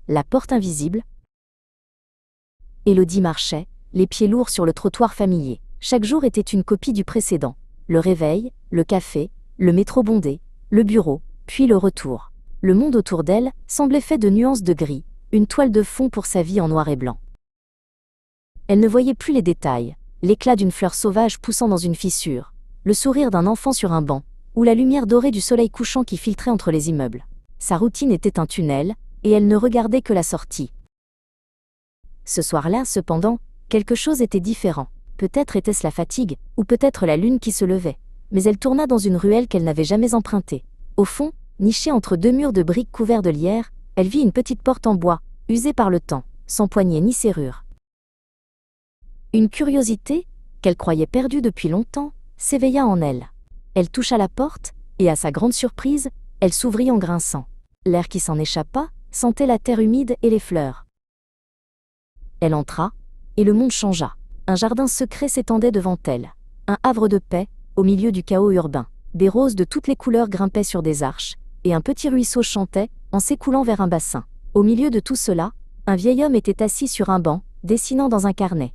la porte invisible. Élodie marchait, les pieds lourds sur le trottoir familier. Chaque jour était une copie du précédent. Le réveil, le café, le métro bondé, le bureau, puis le retour. Le monde autour d'elle semblait fait de nuances de gris, une toile de fond pour sa vie en noir et blanc. Elle ne voyait plus les détails, l'éclat d'une fleur sauvage poussant dans une fissure, le sourire d'un enfant sur un banc, ou la lumière dorée du soleil couchant qui filtrait entre les immeubles. Sa routine était un tunnel, et elle ne regardait que la sortie. Ce soir-là, cependant, quelque chose était différent. Peut-être était-ce la fatigue, ou peut-être la lune qui se levait, mais elle tourna dans une ruelle qu'elle n'avait jamais empruntée. Au fond, nichée entre deux murs de briques couverts de lierre, elle vit une petite porte en bois, usée par le temps, sans poignée ni serrure. Une curiosité, qu'elle croyait perdue depuis longtemps, s'éveilla en elle. Elle toucha la porte, et à sa grande surprise, elle s'ouvrit en grinçant. L'air qui s'en échappa sentait la terre humide et les fleurs. Elle entra, et le monde changea. Un jardin secret s'étendait devant elle. Un havre de paix, au milieu du chaos urbain. Des roses de toutes les couleurs grimpaient sur des arches, et un petit ruisseau chantait, en s'écoulant vers un bassin. Au milieu de tout cela, un vieil homme était assis sur un banc, dessinant dans un carnet.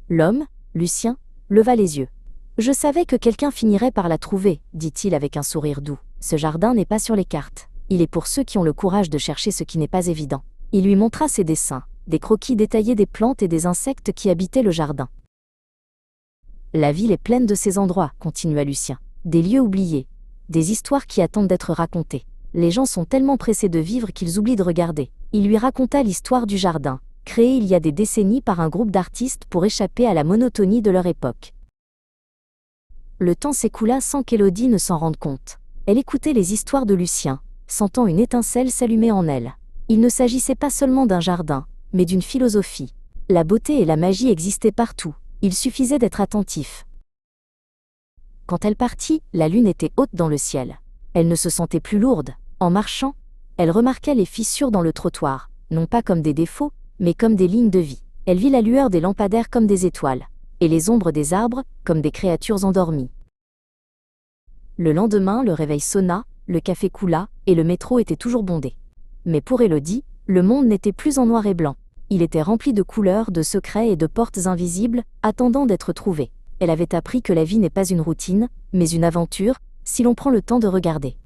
L'homme, Lucien, leva les yeux. « Je savais que quelqu'un finirait par la trouver, » dit-il avec un sourire doux. « Ce jardin n'est pas sur les cartes. Il est pour ceux qui ont le courage de chercher ce qui n'est pas évident. » Il lui montra ses dessins, des croquis détaillés des plantes et des insectes qui habitaient le jardin. « La ville est pleine de ces endroits, » continua Lucien. « Des lieux oubliés, des histoires qui attendent d'être racontées. Les gens sont tellement pressés de vivre qu'ils oublient de regarder. » Il lui raconta l'histoire du jardin, créé il y a des décennies par un groupe d'artistes pour échapper à la monotonie de leur époque. Le temps s'écoula sans qu'Élodie ne s'en rende compte. Elle écoutait les histoires de Lucien, sentant une étincelle s'allumer en elle. Il ne s'agissait pas seulement d'un jardin, mais d'une philosophie. La beauté et la magie existaient partout, il suffisait d'être attentif. Quand elle partit, la lune était haute dans le ciel. Elle ne se sentait plus lourde. En marchant, elle remarqua les fissures dans le trottoir, non pas comme des défauts, mais comme des lignes de vie. Elle vit la lueur des lampadaires comme des étoiles, et les ombres des arbres comme des créatures endormies. Le lendemain, le réveil sonna, le café coula, et le métro était toujours bondé. Mais pour Élodie, le monde n'était plus en noir et blanc. Il était rempli de couleurs, de secrets et de portes invisibles, attendant d'être trouvées. Elle avait appris que la vie n'est pas une routine, mais une aventure, si l'on prend le temps de regarder.